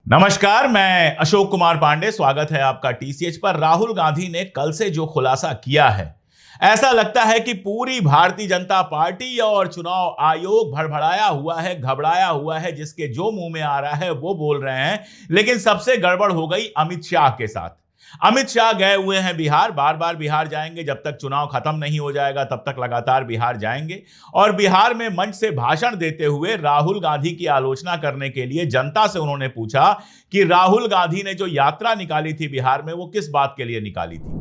नमस्कार, मैं अशोक कुमार पांडे। स्वागत है आपका टीसीएच पर। राहुल गांधी ने कल से जो खुलासा किया है, ऐसा लगता है कि पूरी भारतीय जनता पार्टी और चुनाव आयोग भड़बड़ाया हुआ है, घबराया हुआ है। जिसके जो मुंह में आ रहा है वो बोल रहे हैं। लेकिन सबसे गड़बड़ हो गई अमित शाह के साथ। अमित शाह गए हुए हैं बिहार, बार बार बिहार जाएंगे। जब तक चुनाव खत्म नहीं हो जाएगा तब तक लगातार बिहार जाएंगे। और बिहार में मंच से भाषण देते हुए राहुल गांधी की आलोचना करने के लिए जनता से उन्होंने पूछा कि राहुल गांधी ने जो यात्रा निकाली थी बिहार में, वो किस बात के लिए निकाली थी।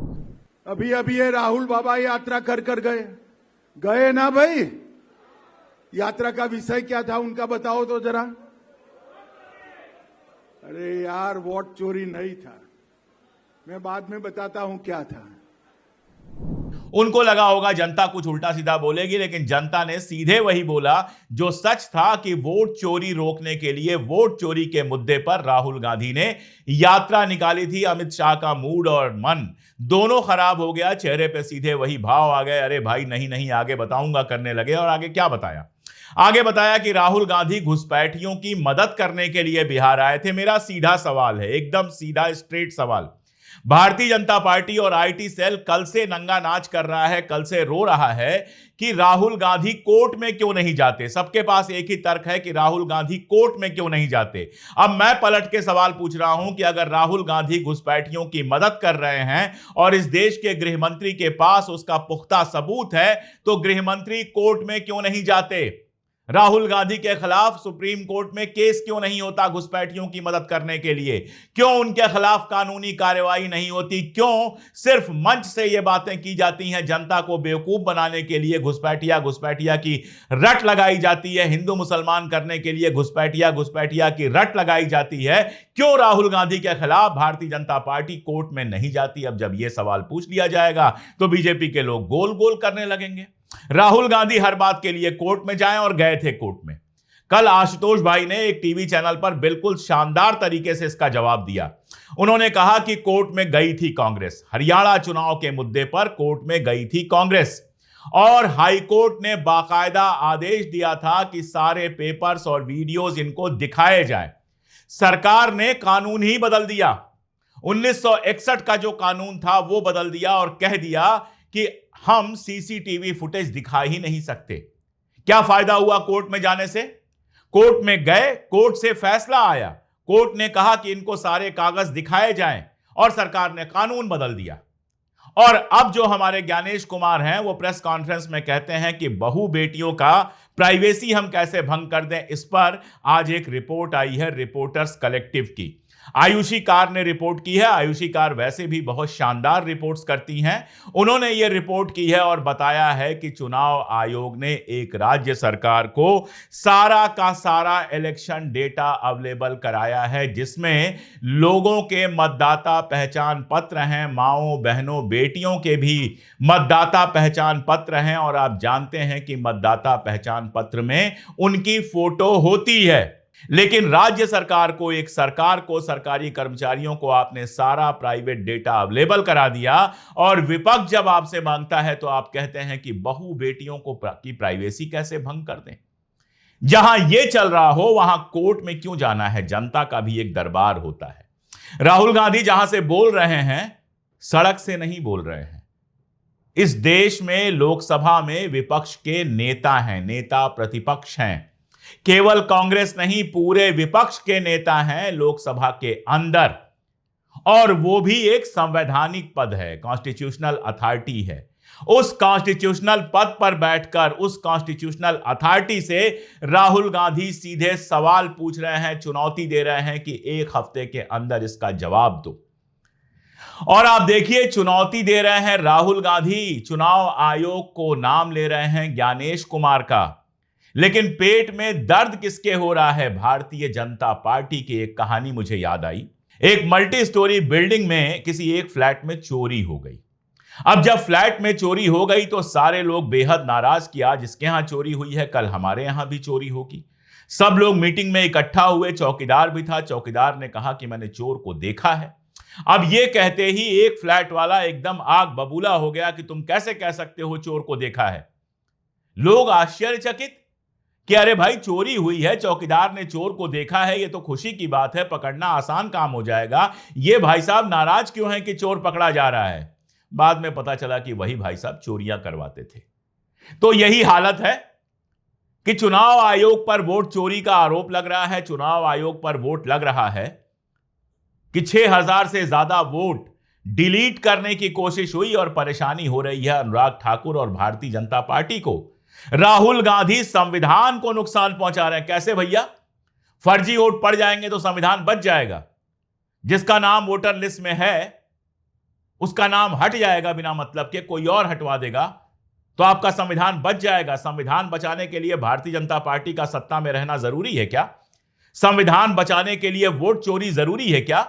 अभी अभी ये राहुल बाबा यात्रा कर कर गए गए ना भाई। यात्रा का विषय क्या था उनका बताओ तो जरा। अरे यार, वोट चोरी नहीं था, मैं बाद में बताता हूं क्या था। उनको लगा होगा जनता कुछ उल्टा सीधा बोलेगी, लेकिन जनता ने सीधे वही बोला जो सच था कि वोट चोरी रोकने के लिए, वोट चोरी के मुद्दे पर राहुल गांधी ने यात्रा निकाली थी। अमित शाह का मूड और मन दोनों खराब हो गया। चेहरे पे सीधे वही भाव आ गए, अरे भाई नहीं नहीं आगे बताऊंगा करने लगे। और आगे क्या बताया? आगे बताया कि राहुल गांधी घुसपैठियों की मदद करने के लिए बिहार आए थे। मेरा सीधा सवाल है, एकदम सीधा स्ट्रेट सवाल। भारतीय जनता पार्टी और आईटी सेल कल से नंगा नाच कर रहा है, कल से रो रहा है कि राहुल गांधी कोर्ट में क्यों नहीं जाते। सबके पास एक ही तर्क है कि राहुल गांधी कोर्ट में क्यों नहीं जाते। अब मैं पलट के सवाल पूछ रहा हूं कि अगर राहुल गांधी घुसपैठियों की मदद कर रहे हैं और इस देश के गृह मंत्री के पास उसका पुख्ता सबूत है, तो गृह मंत्री कोर्ट में क्यों नहीं जाते? राहुल गांधी के खिलाफ सुप्रीम कोर्ट में केस क्यों नहीं होता घुसपैठियों की मदद करने के लिए? क्यों उनके खिलाफ कानूनी कार्रवाई नहीं होती? क्यों सिर्फ मंच से ये बातें की जाती हैं, जनता को बेवकूफ बनाने के लिए घुसपैठिया की रट लगाई जाती है, हिंदू मुसलमान करने के लिए घुसपैठिया की रट लगाई जाती है? क्यों राहुल गांधी के खिलाफ भारतीय जनता पार्टी कोर्ट में नहीं जाती? अब जब यह सवाल पूछ लिया जाएगा तो बीजेपी के लोग गोल गोल करने लगेंगे। राहुल गांधी हर बात के लिए कोर्ट में जाएं, और गए थे कोर्ट में। कल आशुतोष भाई ने एक टीवी चैनल पर बिल्कुल शानदार तरीके से इसका जवाब दिया। उन्होंने कहा कि कोर्ट में गई थी कांग्रेस, हरियाणा चुनाव के मुद्दे पर कोर्ट में गई थी कांग्रेस, और हाई कोर्ट ने बाकायदा आदेश दिया था कि सारे पेपर्स और वीडियोस इनको दिखाए जाएं। सरकार ने कानून ही बदल दिया। 1961 का जो कानून था वो बदल दिया और कह दिया कि हम सीसीटीवी फुटेज दिखा ही नहीं सकते। क्या फायदा हुआ कोर्ट में जाने से? कोर्ट में गए, कोर्ट से फैसला आया, कोर्ट ने कहा कि इनको सारे कागज दिखाए जाएं, और सरकार ने कानून बदल दिया। और अब जो हमारे ज्ञानेश कुमार हैं वो प्रेस कॉन्फ्रेंस में कहते हैं कि बहू बेटियों का प्राइवेसी हम कैसे भंग कर दें। इस पर आज एक रिपोर्ट आई है रिपोर्टर्स कलेक्टिव की। आयुषी कार ने रिपोर्ट की है। आयुषी कार वैसे भी बहुत शानदार रिपोर्ट्स करती हैं। उन्होंने ये रिपोर्ट की है और बताया है कि चुनाव आयोग ने एक राज्य सरकार को सारा का सारा इलेक्शन डेटा अवेलेबल कराया है, जिसमें लोगों के मतदाता पहचान पत्र हैं, माओं बहनों बेटियों के भी मतदाता पहचान पत्र हैं। और आप जानते हैं कि मतदाता पहचान पत्र में उनकी फोटो होती है। लेकिन राज्य सरकार को, एक सरकार को, सरकारी कर्मचारियों को आपने सारा प्राइवेट डेटा अवेलेबल करा दिया, और विपक्ष जब आपसे मांगता है तो आप कहते हैं कि बहू बेटियों को की प्राइवेसी कैसे भंग कर दें। जहां यह चल रहा हो वहां कोर्ट में क्यों जाना है? जनता का भी एक दरबार होता है। राहुल गांधी जहां से बोल रहे हैं, सड़क से नहीं बोल रहे हैं। इस देश में लोकसभा में विपक्ष के नेता हैं, नेता प्रतिपक्ष हैं। केवल कांग्रेस नहीं, पूरे विपक्ष के नेता हैं लोकसभा के अंदर, और वो भी एक संवैधानिक पद है, कॉन्स्टिट्यूशनल अथॉरिटी है। उस कॉन्स्टिट्यूशनल पद पर बैठकर, उस कॉन्स्टिट्यूशनल अथॉरिटी से राहुल गांधी सीधे सवाल पूछ रहे हैं, चुनौती दे रहे हैं कि एक हफ्ते के अंदर इसका जवाब दो। और आप देखिए, चुनौती दे रहे हैं राहुल गांधी, चुनाव आयोग को नाम ले रहे हैं ज्ञानेश कुमार का, लेकिन पेट में दर्द किसके हो रहा है? भारतीय जनता पार्टी की। एक कहानी मुझे याद आई। एक मल्टी स्टोरी बिल्डिंग में किसी एक फ्लैट में चोरी हो गई। अब जब फ्लैट में चोरी हो गई तो सारे लोग बेहद नाराज किया, जिसके यहां चोरी हुई है कल हमारे यहां भी चोरी होगी। सब लोग मीटिंग में इकट्ठा हुए, चौकीदार भी था। चौकीदार ने कहा कि मैंने चोर को देखा है। अब यह कहते ही एक फ्लैट वाला एकदम आग बबूला हो गया कि तुम कैसे कह सकते हो चोर को देखा है? लोग आश्चर्यचकित कि अरे भाई चोरी हुई है, चौकीदार ने चोर को देखा है, ये तो खुशी की बात है, पकड़ना आसान काम हो जाएगा, ये भाई साहब नाराज क्यों हैं कि चोर पकड़ा जा रहा है? बाद में पता चला कि वही भाई साहब चोरियां करवाते थे। तो यही हालत है कि चुनाव आयोग पर वोट चोरी का आरोप लग रहा है, चुनाव आयोग पर वोट लग रहा है कि 6000 से ज्यादा वोट डिलीट करने की कोशिश हुई और परेशानी हो रही है अनुराग ठाकुर और भारतीय जनता पार्टी को। राहुल गांधी संविधान को नुकसान पहुंचा रहे हैं। कैसे भैया? फर्जी वोट पड़ जाएंगे तो संविधान बच जाएगा, जिसका नाम वोटर लिस्ट में है उसका नाम हट जाएगा बिना मतलब के, कोई और हटवा देगा तो आपका संविधान बच जाएगा। संविधान बचाने के लिए भारतीय जनता पार्टी का सत्ता में रहना जरूरी है क्या? संविधान बचाने के लिए वोट चोरी जरूरी है क्या?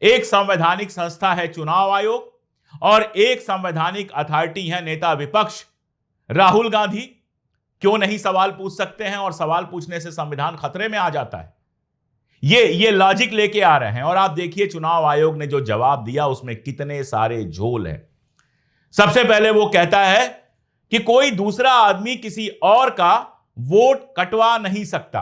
एक संवैधानिक संस्था है चुनाव आयोग और एक संवैधानिक अथॉरिटी है नेता विपक्ष राहुल गांधी। क्यों नहीं सवाल पूछ सकते हैं? और सवाल पूछने से संविधान खतरे में आ जाता है। ये लॉजिक लेके आ रहे हैं। और आप देखिए चुनाव आयोग ने जो जवाब दिया उसमें कितने सारे झोल हैं। सबसे पहले वो कहता है कि कोई दूसरा आदमी किसी और का वोट कटवा नहीं सकता।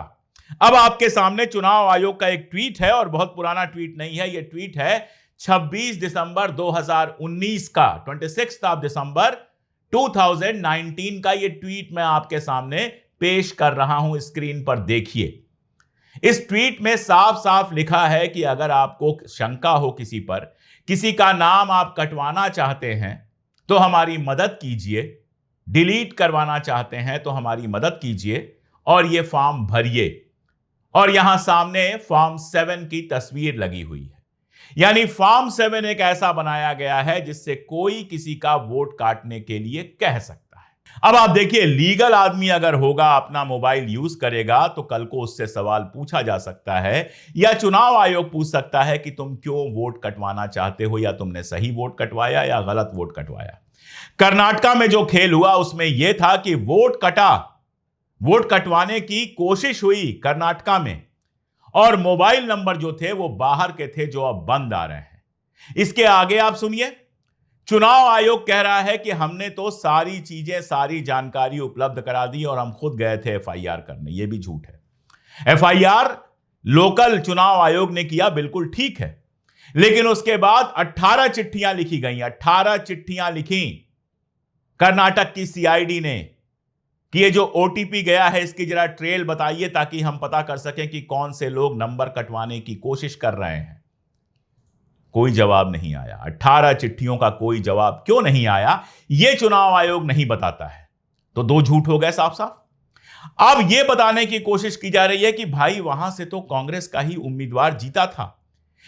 अब आपके सामने चुनाव आयोग का एक ट्वीट है, और बहुत पुराना ट्वीट नहीं है, यह ट्वीट है 26 दिसंबर 2019 का, 26 दिसंबर 2019 का। यह ट्वीट मैं आपके सामने पेश कर रहा हूं, स्क्रीन पर देखिए। इस ट्वीट में साफ साफ लिखा है कि अगर आपको शंका हो किसी पर, किसी का नाम आप कटवाना चाहते हैं तो हमारी मदद कीजिए, डिलीट करवाना चाहते हैं तो हमारी मदद कीजिए और यह फॉर्म भरिए। और यहां सामने फॉर्म 7 की तस्वीर लगी हुई है। यानी फॉर्म 7 एक ऐसा बनाया गया है जिससे कोई किसी का वोट काटने के लिए कह सकता है। अब आप देखिए, लीगल आदमी अगर होगा, अपना मोबाइल यूज करेगा, तो कल को उससे सवाल पूछा जा सकता है या चुनाव आयोग पूछ सकता है कि तुम क्यों वोट कटवाना चाहते हो, या तुमने सही वोट कटवाया या गलत वोट कटवाया। कर्नाटका में जो खेल हुआ उसमें यह था कि वोट कटवाने की कोशिश हुई कर्नाटका में, और मोबाइल नंबर जो थे वो बाहर के थे जो अब बंद आ रहे हैं। इसके आगे आप सुनिए, चुनाव आयोग कह रहा है कि हमने तो सारी चीजें, सारी जानकारी उपलब्ध करा दी और हम खुद गए थे एफआईआर करने। यह भी झूठ है। एफआईआर लोकल चुनाव आयोग ने किया, बिल्कुल ठीक है, लेकिन उसके बाद 18 चिट्ठियां लिखी गई, 18 चिट्ठियां लिखी कर्नाटक की सीआईडी ने कि ये जो ओटीपी गया है इसकी जरा ट्रेल बताइए ताकि हम पता कर सकें कि कौन से लोग नंबर कटवाने की कोशिश कर रहे हैं। कोई जवाब नहीं आया। 18 चिट्ठियों का कोई जवाब क्यों नहीं आया, यह चुनाव आयोग नहीं बताता है। तो दो झूठ हो गए साफ साफ। अब यह बताने की कोशिश की जा रही है कि भाई वहां से तो कांग्रेस का ही उम्मीदवार जीता था।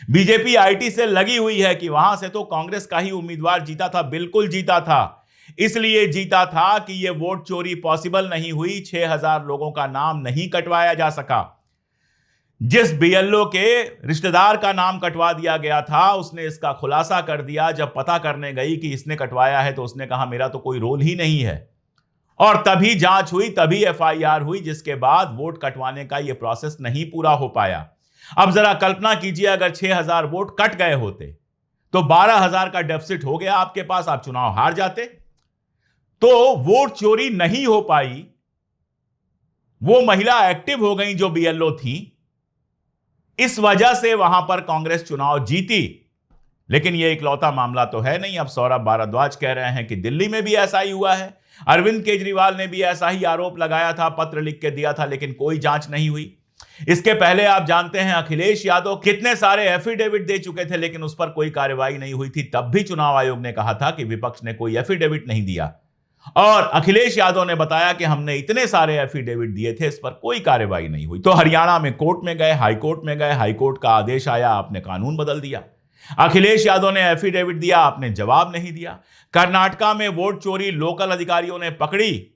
बीजेपी आईटी से लगी हुई है कि वहां से तो कांग्रेस का ही उम्मीदवार जीता था। बिल्कुल जीता था, इसलिए जीता था कि यह वोट चोरी पॉसिबल नहीं हुई, 6000 लोगों का नाम नहीं कटवाया जा सका। जिस बीएलओ के रिश्तेदार का नाम कटवा दिया गया था उसने इसका खुलासा कर दिया। जब पता करने गई कि इसने कटवाया है तो उसने कहा मेरा तो कोई रोल ही नहीं है, और तभी जांच हुई, तभी एफआईआर हुई, जिसके बाद वोट कटवाने का यह प्रोसेस नहीं पूरा हो पाया। अब जरा कल्पना कीजिए, अगर 6000 वोट कट गए होते तो 12000 का डेफिसिट हो गया आपके पास, आप चुनाव हार जाते। तो वोट चोरी नहीं हो पाई। वो महिला एक्टिव हो गई जो बीएलओ थी, इस वजह से वहां पर कांग्रेस चुनाव जीती। लेकिन यह इकलौता मामला तो है नहीं। अब सौरभ भारद्वाज कह रहे हैं कि दिल्ली में भी ऐसा ही हुआ है, अरविंद केजरीवाल ने भी ऐसा ही आरोप लगाया था, पत्र लिख के दिया था, लेकिन कोई जांच नहीं हुई। इसके पहले आप जानते हैं अखिलेश यादव कितने सारे एफिडेविट दे चुके थे, लेकिन उस पर कोई कार्रवाई नहीं हुई थी। तब भी चुनाव आयोग ने कहा था कि विपक्ष ने कोई एफिडेविट नहीं दिया, और अखिलेश यादव ने बताया कि हमने इतने सारे एफिडेविट दिए थे, इस पर कोई कार्रवाई नहीं हुई। तो हरियाणा में कोर्ट में गए, हाई कोर्ट में गए, हाई कोर्ट का आदेश आया, आपने कानून बदल दिया। अखिलेश यादव ने एफिडेविट दिया, आपने जवाब नहीं दिया। कर्नाटका में वोट चोरी लोकल अधिकारियों ने पकड़ी,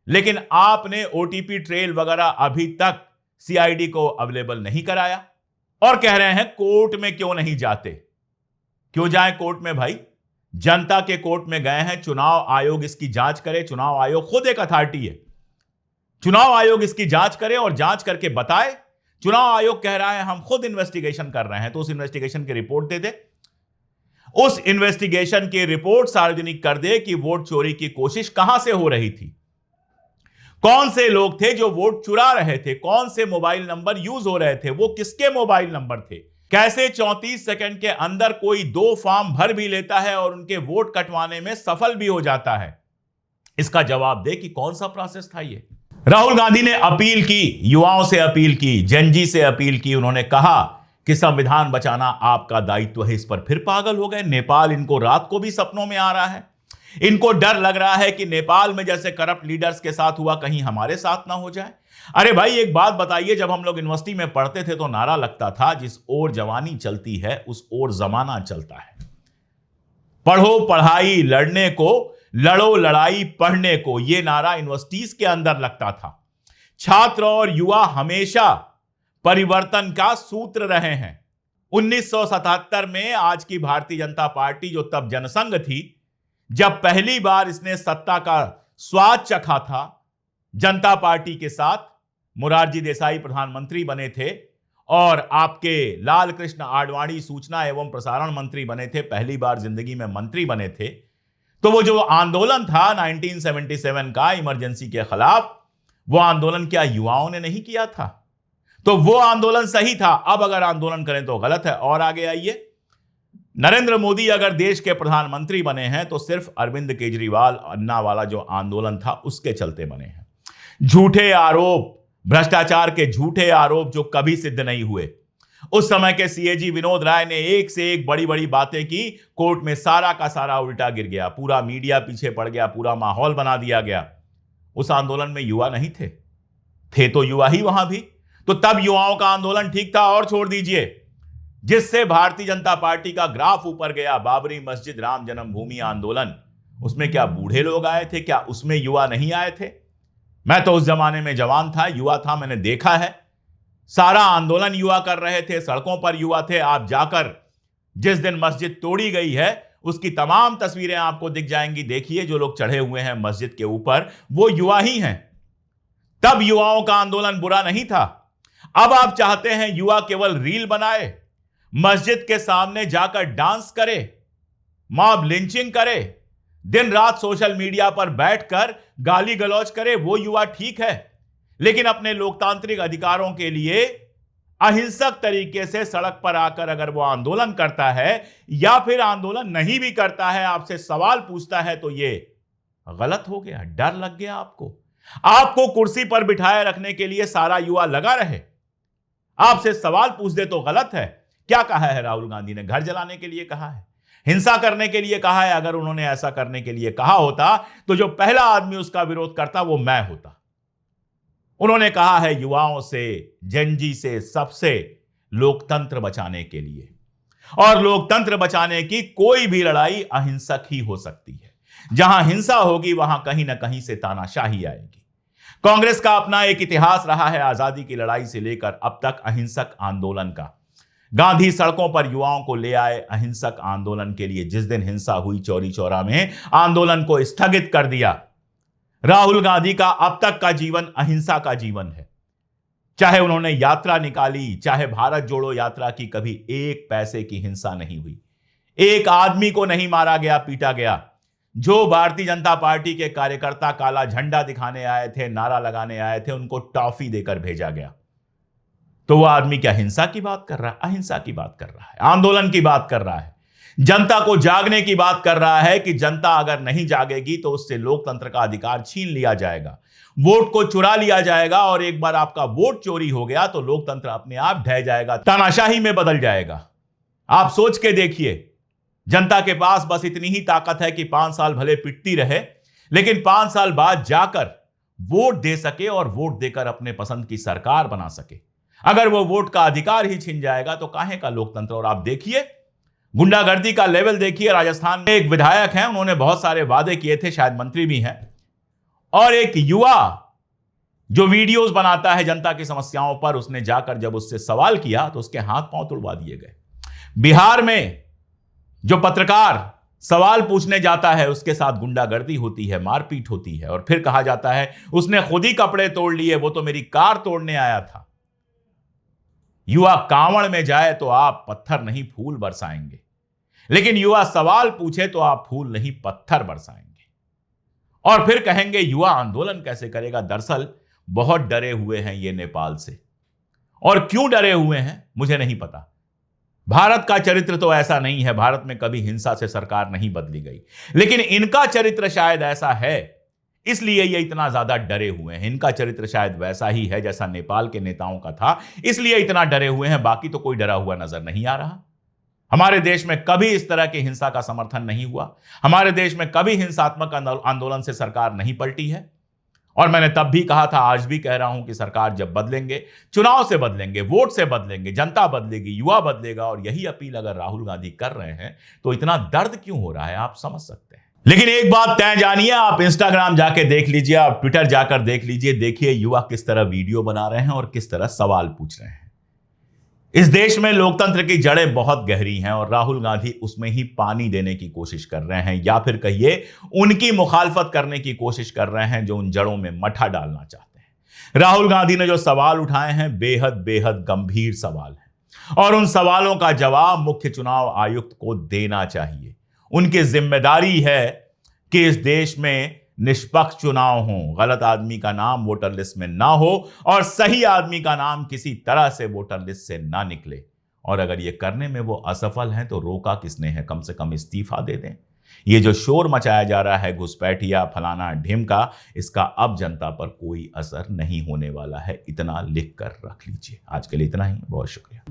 लेकिन आपने ओटीपी ट्रेल वगैरह अभी तक सीआईडी को अवेलेबल नहीं कराया। और कह रहे हैं कोर्ट में क्यों नहीं जाते। क्यों जाएं कोर्ट में भाई? जनता के कोर्ट में गए हैं, चुनाव आयोग इसकी जांच करे। चुनाव आयोग खुद एक अथॉरिटी है, चुनाव आयोग इसकी जांच करे और जांच करके बताए। चुनाव आयोग कह रहा है हम खुद इन्वेस्टिगेशन कर रहे हैं, तो उस इन्वेस्टिगेशन की रिपोर्ट दे दे। उस इन्वेस्टिगेशन की रिपोर्ट सार्वजनिक कर दे कि वोट चोरी की कोशिश कहां से हो रही थी, कौन से लोग थे जो वोट चुरा रहे थे, कौन से मोबाइल नंबर यूज हो रहे थे, वो किसके मोबाइल नंबर थे, कैसे 34 सेकंड के अंदर कोई 2 फॉर्म भर भी लेता है और उनके वोट कटवाने में सफल भी हो जाता है। इसका जवाब दे कि कौन सा प्रोसेस था ये। राहुल गांधी ने अपील की, युवाओं से अपील की, जनजी से अपील की। उन्होंने कहा कि संविधान बचाना आपका दायित्व है। इस पर फिर पागल हो गए। नेपाल इनको रात को भी सपनों में आ रहा है। इनको डर लग रहा है कि नेपाल में जैसे करप्ट लीडर्स के साथ हुआ कहीं हमारे साथ ना हो जाए। अरे भाई एक बात बताइए, जब हम लोग यूनिवर्सिटी में पढ़ते थे तो नारा लगता था, जिस ओर जवानी चलती है उस ओर जमाना चलता है। पढ़ो पढ़ाई लड़ने को, लड़ो लड़ाई पढ़ने को, यह नारा यूनिवर्सिटीज के अंदर लगता था। छात्र और युवा हमेशा परिवर्तन का सूत्र रहे हैं। 1977 में आज की भारतीय जनता पार्टी, जो तब जनसंघ थी, जब पहली बार इसने सत्ता का स्वाद चखा था, जनता पार्टी के साथ मोरारजी देसाई प्रधानमंत्री बने थे और आपके लाल कृष्ण आडवाणी सूचना एवं प्रसारण मंत्री बने थे, पहली बार जिंदगी में मंत्री बने थे। तो वो जो आंदोलन था 1977 का इमरजेंसी के खिलाफ, वो आंदोलन क्या युवाओं ने नहीं किया था? तो वो आंदोलन सही था। अब अगर आंदोलन करें तो गलत है। और आगे आइए, नरेंद्र मोदी अगर देश के प्रधानमंत्री बने हैं तो सिर्फ अरविंद केजरीवाल अन्ना वाला जो आंदोलन था उसके चलते बने हैं। झूठे आरोप, भ्रष्टाचार के झूठे आरोप जो कभी सिद्ध नहीं हुए। उस समय के सीएजी विनोद राय ने एक से एक बड़ी बड़ी बातें की, कोर्ट में सारा का सारा उल्टा गिर गया, पूरा मीडिया पीछे पड़ गया, पूरा माहौल बना दिया गया। उस आंदोलन में युवा नहीं थे तो युवा ही वहां भी। तो तब युवाओं का आंदोलन ठीक था। और छोड़ दीजिए, जिससे भारतीय जनता पार्टी का ग्राफ ऊपर गया, बाबरी मस्जिद राम जन्मभूमि आंदोलन, उसमें क्या बूढ़े लोग आए थे? क्या उसमें युवा नहीं आए थे? मैं तो उस जमाने में जवान था, युवा था, मैंने देखा है। सारा आंदोलन युवा कर रहे थे, सड़कों पर युवा थे। आप जाकर जिस दिन मस्जिद तोड़ी गई है उसकी तमाम तस्वीरें आपको दिख जाएंगी। देखिए, जो लोग चढ़े हुए हैं मस्जिद के ऊपर वो युवा ही हैं। तब युवाओं का आंदोलन बुरा नहीं था। अब आप चाहते हैं युवा केवल रील बनाए, मस्जिद के सामने जाकर डांस करे, मॉब लिंचिंग करे, दिन रात सोशल मीडिया पर बैठकर गाली गलौज करे। वो युवा ठीक है, लेकिन अपने लोकतांत्रिक अधिकारों के लिए अहिंसक तरीके से सड़क पर आकर अगर वो आंदोलन करता है या फिर आंदोलन नहीं भी करता है, आपसे सवाल पूछता है, तो ये गलत हो गया। डर लग गया आपको कुर्सी पर बिठाए रखने के लिए सारा युवा लगा रहे, आपसे सवाल पूछ दे तो गलत है। क्या कहा है राहुल गांधी ने? घर जलाने के लिए कहा है, हिंसा करने के लिए कहा है। अगर उन्होंने ऐसा करने के लिए कहा होता तो जो पहला आदमी उसका विरोध करता वो मैं होता। उन्होंने कहा है युवाओं से, जनजी से, सबसे लोकतंत्र बचाने के लिए। और लोकतंत्र बचाने की कोई भी लड़ाई अहिंसक ही हो सकती है। जहां हिंसा होगी वहां कहीं ना कहीं से तानाशाही आएगी। कांग्रेस का अपना एक इतिहास रहा है आजादी की लड़ाई से लेकर अब तक अहिंसक आंदोलन का। गांधी सड़कों पर युवाओं को ले आए अहिंसक आंदोलन के लिए। जिस दिन हिंसा हुई चौरी चौरा में, आंदोलन को स्थगित कर दिया। राहुल गांधी का अब तक का जीवन अहिंसा का जीवन है। चाहे उन्होंने यात्रा निकाली, चाहे भारत जोड़ो यात्रा की, कभी एक पैसे की हिंसा नहीं हुई। एक आदमी को नहीं मारा गया, पीटा गया। जो भारतीय जनता पार्टी के कार्यकर्ता काला झंडा दिखाने आए थे, नारा लगाने आए थे, उनको टॉफी देकर भेजा गया। तो वो आदमी क्या हिंसा की बात कर रहा है? अहिंसा की बात कर रहा है, आंदोलन की बात कर रहा है, जनता को जागने की बात कर रहा है कि जनता अगर नहीं जागेगी तो उससे लोकतंत्र का अधिकार छीन लिया जाएगा, वोट को चुरा लिया जाएगा। और एक बार आपका वोट चोरी हो गया तो लोकतंत्र अपने आप ढह जाएगा, तानाशाही में बदल जाएगा। आप सोच के देखिए, जनता के पास बस इतनी ही ताकत है कि 5 साल भले पिटती रहे, लेकिन 5 साल बाद जाकर वोट दे सके और वोट देकर अपने पसंद की सरकार बना सके। अगर वो वोट का अधिकार ही छिन जाएगा तो काहे का लोकतंत्र। और आप देखिए, गुंडागर्दी का लेवल देखिए। राजस्थान में एक विधायक हैं, उन्होंने बहुत सारे वादे किए थे, शायद मंत्री भी हैं, और एक युवा जो वीडियोस बनाता है जनता की समस्याओं पर, उसने जाकर जब उससे सवाल किया तो उसके हाथ पांव तुड़वा दिए गए। बिहार में जो पत्रकार सवाल पूछने जाता है उसके साथ गुंडागर्दी होती है, मारपीट होती है, और फिर कहा जाता है उसने खुद ही कपड़े तोड़ लिए, वो तो मेरी कार तोड़ने आया था। युवा कांवड़ में जाए तो आप पत्थर नहीं फूल बरसाएंगे, लेकिन युवा सवाल पूछे तो आप फूल नहीं पत्थर बरसाएंगे। और फिर कहेंगे युवा आंदोलन कैसे करेगा। दरअसल बहुत डरे हुए हैं ये नेपाल से, और क्यों डरे हुए हैं मुझे नहीं पता। भारत का चरित्र तो ऐसा नहीं है, भारत में कभी हिंसा से सरकार नहीं बदली गई, लेकिन इनका चरित्र शायद ऐसा है, इसलिए ये इतना ज्यादा डरे हुए हैं। इनका चरित्र शायद वैसा ही है जैसा नेपाल के नेताओं का था, इसलिए इतना डरे हुए हैं। बाकी तो कोई डरा हुआ नजर नहीं आ रहा। हमारे देश में कभी इस तरह की हिंसा का समर्थन नहीं हुआ, हमारे देश में कभी हिंसात्मक आंदोलन से सरकार नहीं पलटी है। और मैंने तब भी कहा था, आज भी कह रहा हूं कि सरकार जब बदलेंगे, चुनाव से बदलेंगे, वोट से बदलेंगे, जनता बदलेगी, युवा बदलेगा। और यही अपील अगर राहुल गांधी कर रहे हैं तो इतना दर्द क्यों हो रहा है, आप समझ सकते हैं। लेकिन एक बात तय जानिए, आप इंस्टाग्राम जाके देख लीजिए, आप ट्विटर जाकर देख लीजिए, देखिए युवा किस तरह वीडियो बना रहे हैं और किस तरह सवाल पूछ रहे हैं। इस देश में लोकतंत्र की जड़ें बहुत गहरी हैं और राहुल गांधी उसमें ही पानी देने की कोशिश कर रहे हैं, या फिर कहिए उनकी मुखालफत करने की कोशिश कर रहे हैं, जो उन जड़ों में मठा डालना चाहते हैं। राहुल गांधी ने जो सवाल उठाए हैं बेहद बेहद गंभीर सवाल हैं, और उन सवालों का जवाब मुख्य चुनाव आयुक्त को देना चाहिए। उनकी जिम्मेदारी है कि इस देश में निष्पक्ष चुनाव हो, गलत आदमी का नाम वोटर लिस्ट में ना हो और सही आदमी का नाम किसी तरह से वोटर लिस्ट से ना निकले। और अगर ये करने में वो असफल हैं तो रोका किसने है, कम से कम इस्तीफा दे दें। ये जो शोर मचाया जा रहा है घुसपैठिया फलाना ढिमका, इसका अब जनता पर कोई असर नहीं होने वाला है, इतना लिख कर रख लीजिए। आज के लिए इतना ही, बहुत शुक्रिया।